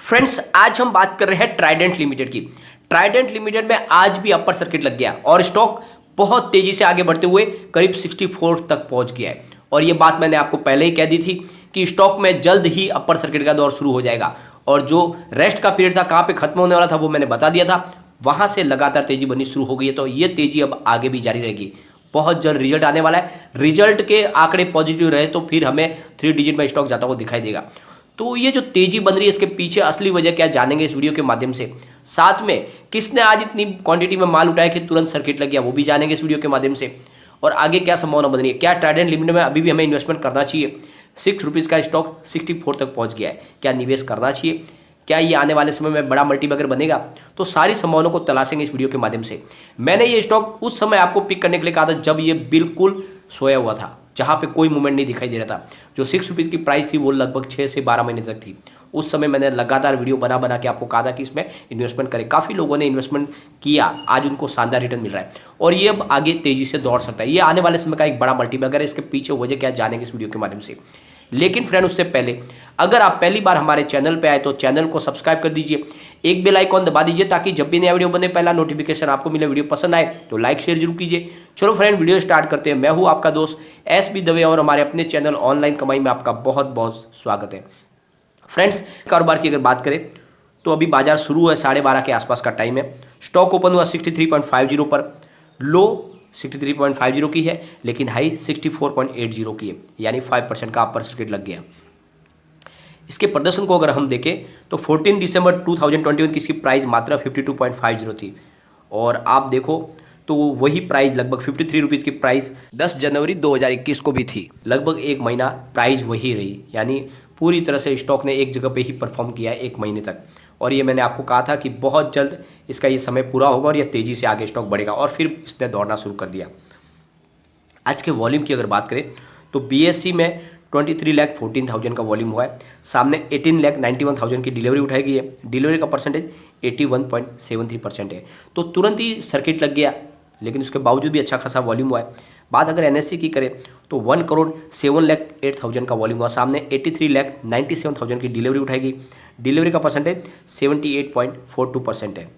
Friends, आज हम बात कर रहे हैं ट्राइडेंट लिमिटेड की। ट्राइडेंट लिमिटेड में आज भी अपर सर्किट लग गया और स्टॉक बहुत तेजी से आगे बढ़ते हुए करीब 64 तक पहुंच गया है। और ये बात मैंने आपको पहले ही कह दी थी कि स्टॉक में जल्द ही अपर सर्किट का दौर शुरू हो जाएगा। और जो रेस्ट का पीरियड था, कहाँ पे खत्म होने वाला था, वो मैंने बता दिया था। वहां से लगातार तेजी बननी शुरू हो गई है, तो ये तेजी अब आगे भी जारी रहेगी। बहुत जल्द रिजल्ट आने वाला है। रिजल्ट के आंकड़े पॉजिटिव रहे तो फिर हमें 3 डिजिट में स्टॉक जाता हुआ दिखाई देगा। तो ये जो तेजी बन रही है, इसके पीछे असली वजह क्या जानेंगे इस वीडियो के माध्यम से। साथ में किसने आज इतनी क्वांटिटी में माल उठाया कि तुरंत सर्किट लग गया, वो भी जानेंगे इस वीडियो के माध्यम से। और आगे क्या संभावना बन रही है, क्या ट्राइडेंट लिमिटेड में अभी भी हमें इन्वेस्टमेंट करना चाहिए। ₹6 का स्टॉक 64 तक पहुंच गया है, क्या निवेश करना चाहिए, क्या ये आने वाले समय में बड़ा मल्टीबैगर बनेगा। तो सारी संभावनाओं को तलाशेंगे इस वीडियो के माध्यम से। मैंने ये स्टॉक उस समय आपको पिक करने के लिए कहा था जब ये बिल्कुल सोया हुआ था, जहां पे कोई मूवमेंट नहीं दिखाई दे रहा था। जो ₹6 की प्राइस थी वो लगभग 6 से 12 महीने तक थी। उस समय मैंने लगातार वीडियो बना बना के आपको कहा था कि इसमें इन्वेस्टमेंट करें। काफ़ी लोगों ने इन्वेस्टमेंट किया, आज उनको शानदार रिटर्न मिल रहा है और ये अब आगे तेजी से दौड़ सकता है। ये आने वाले समय का एक बड़ा मल्टीबैगर है। इसके पीछे वजह क्या जानेंगे इस वीडियो के माध्यम से। लेकिन फ्रेंड, उससे पहले अगर आप पहली बार हमारे चैनल पे आए तो चैनल को सब्सक्राइब कर दीजिए, एक बेल आइकॉन दबा दीजिए ताकि जब भी नया वीडियो बने पहला नोटिफिकेशन आपको मिले। वीडियो पसंद आए तो लाइक शेयर जरूर कीजिए। चलो फ्रेंड, वीडियो स्टार्ट करते हैं। मैं हूं आपका दोस्त एसबी दवे और हमारे अपने चैनल ऑनलाइन कमाई में आपका बहुत बहुत स्वागत है। फ्रेंड्स, कारोबार की अगर बात करें तो अभी बाजार शुरू है, 12:30 के आसपास का टाइम है। स्टॉक ओपन हुआ 63.50 पर, लो 63.50 की है, लेकिन हाई 64.80 की है, यानी 5% का अपर सर्किट लग गया। इसके प्रदर्शन को अगर हम देखें तो 14 दिसंबर 2021 की इसकी प्राइस मात्र 52.50 थी और आप देखो तो वही प्राइस लगभग ₹53 की प्राइस 10 जनवरी 2021 को भी थी। लगभग एक महीना प्राइस वही रही, यानी पूरी तरह से स्टॉक ने एक जगह पे ही परफॉर्म किया है एक महीने तक। और ये मैंने आपको कहा था कि बहुत जल्द इसका ये समय पूरा होगा और यह तेज़ी से आगे स्टॉक बढ़ेगा और फिर इसने दौड़ना शुरू कर दिया। आज के वॉल्यूम की अगर बात करें तो बीएससी में 23,14,000 का वॉल्यूम हुआ है। सामने 18,91,000 की डिलीवरी उठाई गई है। डिलीवरी का परसेंटेज 81.73% है। तो तुरंत ही सर्किट लग गया, लेकिन उसके बावजूद भी अच्छा खासा वॉल्यूम हुआ है। बात अगर एनएससी की करें तो 1,07,08,000 का वॉल्यूम हुआ। सामने 83,97,000 की डिलीवरी उठाई गई। डिलीवरी का परसेंटेज 78.42% है।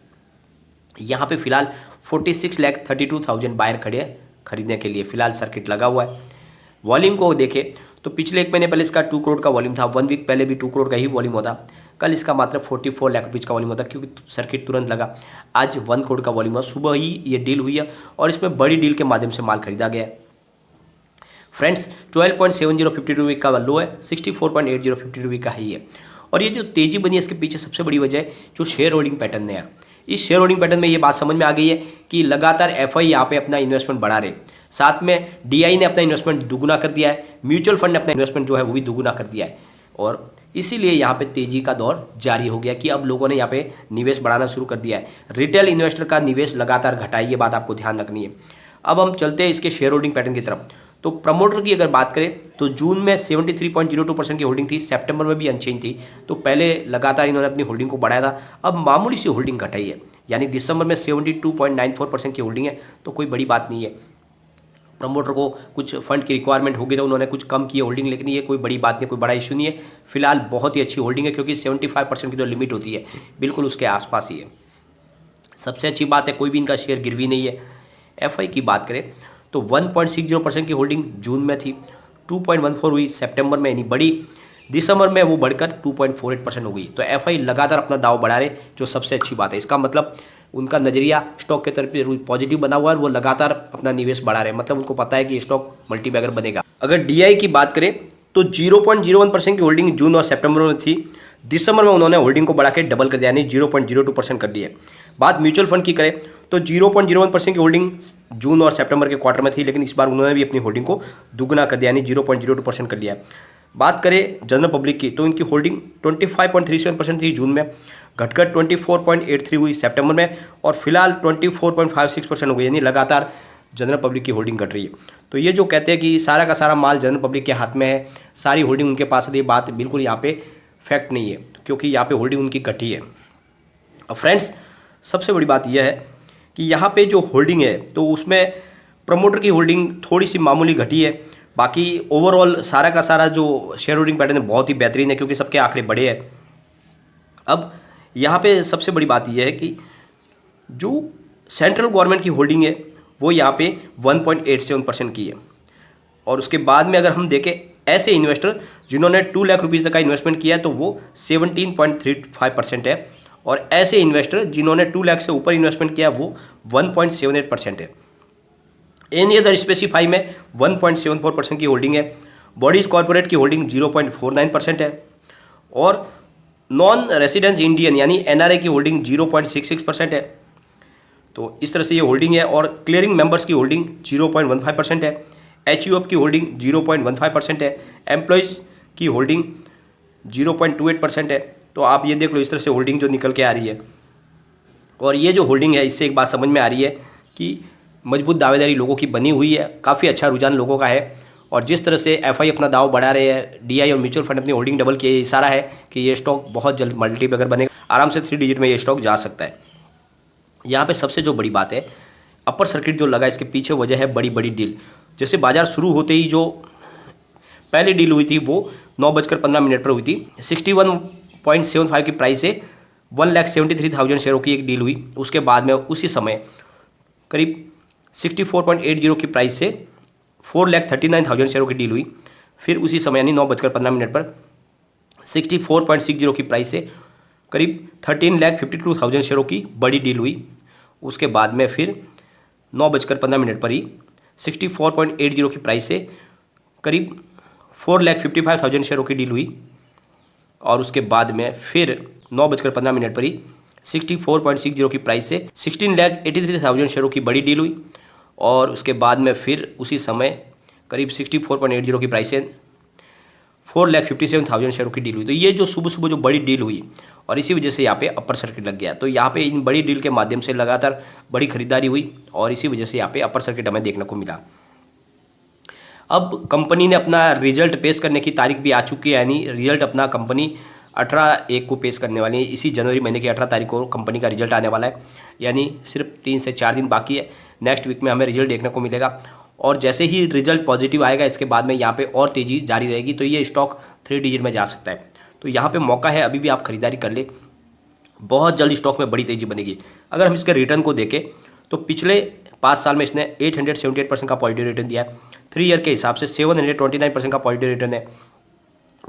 यहाँ पे फिलहाल 46,32,000 बायर खड़े हैं खरीदने के लिए। फिलहाल सर्किट लगा हुआ है। वॉल्यूम को देखें तो पिछले एक महीने पहले इसका 2 करोड़ का वॉल्यूम था। 1 वीक पहले भी 2 करोड़ का ही वॉल्यूम होता। कल इसका मात्र 44 लाख रुपीज़ का वॉल्यूम होता, क्योंकि सर्किट तुरंत लगा। आज 1 करोड़ का वॉल्यूम हुआ। सुबह ही ये डील हुई है और इसमें बड़ी डील के माध्यम से माल खरीदा गया है। फ्रेंड्स, 12.7052 का लो है, 64.8052 का हाई है। और ये जो तेजी बनी है इसके पीछे सबसे बड़ी वजह है जो शेयर होल्डिंग पैटर्न है। इस शेयर होल्डिंग पैटर्न में ये बात समझ में आ गई है कि लगातार एफआई यहाँ पे अपना इन्वेस्टमेंट बढ़ा रहे, साथ में डीआई ने अपना इन्वेस्टमेंट दुगुना कर दिया है, म्यूचुअल फंड ने अपना इन्वेस्टमेंट जो है वो भी दुगुना कर दिया है। और इसीलिए यहाँ पे तेजी का दौर जारी हो गया कि अब लोगों ने यहाँ पे निवेश बढ़ाना शुरू कर दिया है। रिटेल इन्वेस्टर का निवेश लगातार घटा है, ये बात आपको ध्यान रखनी है। अब हम चलते हैं इसके शेयर होल्डिंग पैटर्न की तरफ। तो प्रमोटर की अगर बात करें तो जून में 73.02% की होल्डिंग थी, सितंबर में भी अनचेंज थी। तो पहले लगातार इन्होंने अपनी होल्डिंग को बढ़ाया था, अब मामूली सी होल्डिंग घटाई है, यानी दिसंबर में 72.94% की होल्डिंग है। तो कोई बड़ी बात नहीं है। प्रमोटर को कुछ फंड की रिक्वायरमेंट होगी तो उन्होंने कुछ कम की होल्डिंग, लेकिन ये कोई बड़ी बात नहीं, कोई बड़ा इशू नहीं है। फिलहाल बहुत ही अच्छी होल्डिंग है, क्योंकि 75% की जो लिमिट होती है बिल्कुल उसके आसपास ही है। सबसे अच्छी बात है कोई भी इनका शेयर गिरवी नहीं है। एफआई की बात करें तो 1.60% की होल्डिंग जून में थी, 2.14 हुई सितंबर में, यानी बड़ी। दिसंबर में वो बढ़कर 2.48% हो गई। तो एफआई लगातार अपना दाव बढ़ा रहे, जो सबसे अच्छी बात है। इसका मतलब उनका नज़रिया स्टॉक के तरफ पॉजिटिव बना हुआ है और वो लगातार अपना निवेश बढ़ा रहे हैं। मतलब उनको पता है कि स्टॉक मल्टीबैगर बनेगा। अगर डीआई की बात करें तो 0.01% की होल्डिंग जून और सितंबर में थी। दिसंबर में उन्होंने होल्डिंग को बढ़ा के डबल कर दिया, यानी 0.02% कर दिया। बात म्यूचुअल फंड की करें तो 0.01% की होल्डिंग जून और सितंबर के क्वार्टर में थी, लेकिन इस बार उन्होंने भी अपनी होल्डिंग को दुगना कर दिया, यानी 0.02% कर दिया। बात करें जनरल पब्लिक की तो इनकी होल्डिंग 25.37% थी जून में, घटकर 24.83 हुई सितंबर में और फिलहाल 24.56% हो गई, यानी लगातार जनरल पब्लिक की होल्डिंग घट रही है। तो ये जो कहते हैं कि सारा का सारा माल जनरल पब्लिक के हाथ में है, सारी होल्डिंग उनके पास है, ये बात बिल्कुल यहाँ पे फैक्ट नहीं है, क्योंकि यहाँ पे होल्डिंग उनकी घटी है। अब फ्रेंड्स, सबसे बड़ी बात यह है कि यहाँ पे जो होल्डिंग है तो उसमें प्रमोटर की होल्डिंग थोड़ी सी मामूली घटी है। बाकी ओवरऑल सारा का सारा जो शेयर होल्डिंग पैटर्न है बहुत ही बेहतरीन है, क्योंकि सबके आंकड़े बड़े हैं। अब यहाँ पे सबसे बड़ी बात यह है कि जो सेंट्रल गवर्नमेंट की होल्डिंग है वो यहाँ पे 1.87% की है। और उसके बाद में अगर हम देखें ऐसे इन्वेस्टर जिन्होंने 2 लाख रुपीज़ तक का इन्वेस्टमेंट किया है तो वो 17.35% है। और ऐसे इन्वेस्टर जिन्होंने 2 लाख से ऊपर इन्वेस्टमेंट किया वो 1.78% है। एनी अदर स्पेसिफाई में 1.74% की होल्डिंग है। बॉडीज कॉर्पोरेट की होल्डिंग 0.49% है। और नॉन रेसिडेंस इंडियन यानी NRI की होल्डिंग 0.66% है। तो इस तरह से ये होल्डिंग है। और क्लियरिंग मेंबर्स की होल्डिंग 0.15% है। HUF की होल्डिंग 0.15% है। एम्प्लॉयज़ की होल्डिंग 0.28% है। तो आप ये देख लो इस तरह से होल्डिंग जो निकल के आ रही है। और ये जो होल्डिंग है इससे एक बात समझ में आ रही है कि मजबूत दावेदारी लोगों की बनी हुई है, काफ़ी अच्छा रुझान लोगों का है। और जिस तरह से FI अपना दाव बढ़ा रहे हैं, DI और म्यूचुअल फंड अपनी होल्डिंग डबल किए, इशारा है कि ये स्टॉक बहुत जल्द मल्टीबैगर बनेगा, आराम से 3 डिजिट में ये स्टॉक जा सकता है। यहाँ पे सबसे जो बड़ी बात है अपर सर्किट जो लगा, इसके पीछे वजह है बड़ी बड़ी डील। जैसे बाजार शुरू होते ही जो पहली डील हुई थी वो 9:15 पर हुई थी। 61.75 की प्राइस से 1,73,000 शेयरों की एक डील हुई। उसके बाद में उसी समय करीब 64.80 की प्राइस से 4,39,000 शेयरों की डील हुई। फिर उसी समय यानी 9:15 पर 64.60 की प्राइस से करीब 13,52,000 शेयरों की बड़ी डील हुई। उसके बाद में फिर 9:15 पर ही 64.80 की प्राइस से करीब 4,55,000 शेयरों की डील हुई। और उसके बाद में फिर 9:15 पर ही 64.60 की प्राइस से 16,83,000 शेयरों की बड़ी डील हुई। और उसके बाद में फिर उसी समय करीब 64.80 की प्राइस से 4,57,000 शेयरों की डील हुई। तो ये जो सुबह सुबह जो बड़ी डील हुई और इसी वजह से यहाँ पे अपर सर्किट लग गया। तो यहाँ पे इन बड़ी डील के माध्यम से लगातार बड़ी खरीदारी हुई और इसी वजह से यहाँ पे अपर सर्किट हमें देखने को मिला। अब कंपनी ने अपना रिजल्ट पेश करने की तारीख भी आ चुकी है, यानी रिजल्ट अपना कंपनी 18/1 को पेश करने वाली है। इसी जनवरी महीने की 18 तारीख को कंपनी का रिजल्ट आने वाला है, यानी सिर्फ 3 से 4 दिन बाकी है। नेक्स्ट वीक में हमें रिजल्ट देखने को मिलेगा। और जैसे ही रिजल्ट पॉजिटिव आएगा इसके बाद में यहाँ पे और तेज़ी जारी रहेगी। तो ये स्टॉक 3 डिजिट में जा सकता है। तो यहाँ पे मौका है, अभी भी आप खरीदारी कर ले, बहुत जल्द स्टॉक में बड़ी तेज़ी बनेगी। अगर हम इसके रिटर्न को देखें तो पिछले 5 साल में इसने 878% का पॉजिटिव रिटर्न दिया है। 3 ईयर के हिसाब से 729% का पॉजिटिव रिटर्न है।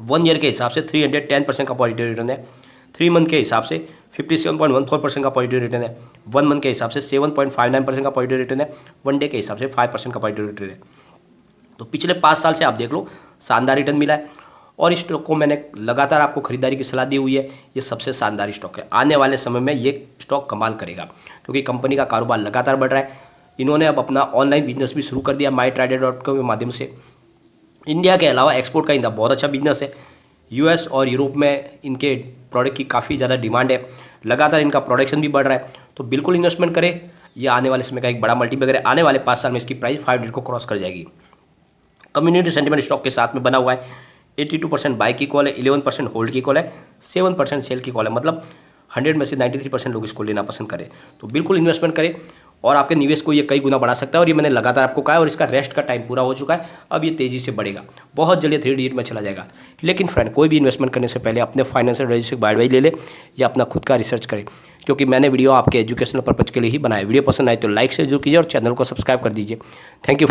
1 ईयर के हिसाब से 310% का पॉजिटिव रिटर्न है। 3 मंथ के हिसाब से 57.14% का पॉजिटिव रिटर्न है। 1 मंथ के हिसाब से 7.59% का पॉजिटिव रिटर्न है। 1 डे के हिसाब से 5% का पॉजिटिव रिटर्न है। तो पिछले 5 साल से आप देख लो शानदार रिटर्न मिला है। और इस स्टॉक को मैंने लगातार आपको खरीदारी की सलाह दी हुई है। ये सबसे शानदार स्टॉक है। आने वाले समय में ये स्टॉक कमाल करेगा क्योंकि कंपनी का कारोबार लगातार बढ़ रहा है। इन्होंने अब अपना ऑनलाइन बिजनेस भी शुरू कर दिया mytrader.com के माध्यम से। इंडिया के अलावा एक्सपोर्ट का इनका बहुत अच्छा बिजनेस है। US और यूरोप में इनके प्रोडक्ट की काफ़ी ज़्यादा डिमांड है। लगातार इनका प्रोडक्शन भी बढ़ रहा है। तो बिल्कुल इन्वेस्टमेंट करें। यह आने वाले समय का एक बड़ा मल्टीबैगर है। आने वाले 5 साल में इसकी प्राइस 5 डिजिट को क्रॉस कर जाएगी। कम्युनिटी सेंटिमेंट स्टॉक के साथ में बना हुआ है। 82% बाई की कॉल है, 11% होल्ड की कॉल है, 7% सेल की कॉल है। मतलब 100 में से 93% लोग इसको लेना पसंद करें। तो बिल्कुल इन्वेस्टमेंट करें और आपके निवेश को ये कई गुना बढ़ा सकता है। और ये मैंने लगातार आपको कहा है और इसका रेस्ट का टाइम पूरा हो चुका है। अब ये तेज़ी से बढ़ेगा, बहुत जल्दी 3 डिजिट में चला जाएगा। लेकिन फ्रेंड, कोई भी इन्वेस्टमेंट करने से पहले अपने फाइनेंशियल एडवाइजर से एडवाइस ले ले या अपना खुद का रिसर्च करें, क्योंकि मैंने वीडियो आपके एजुकेशनल पर्पज़ के लिए ही बनाया। वीडियो पसंद आए तो लाइक से जरूर कीजिए और चैनल को सब्सक्राइब कर दीजिए। Thank you.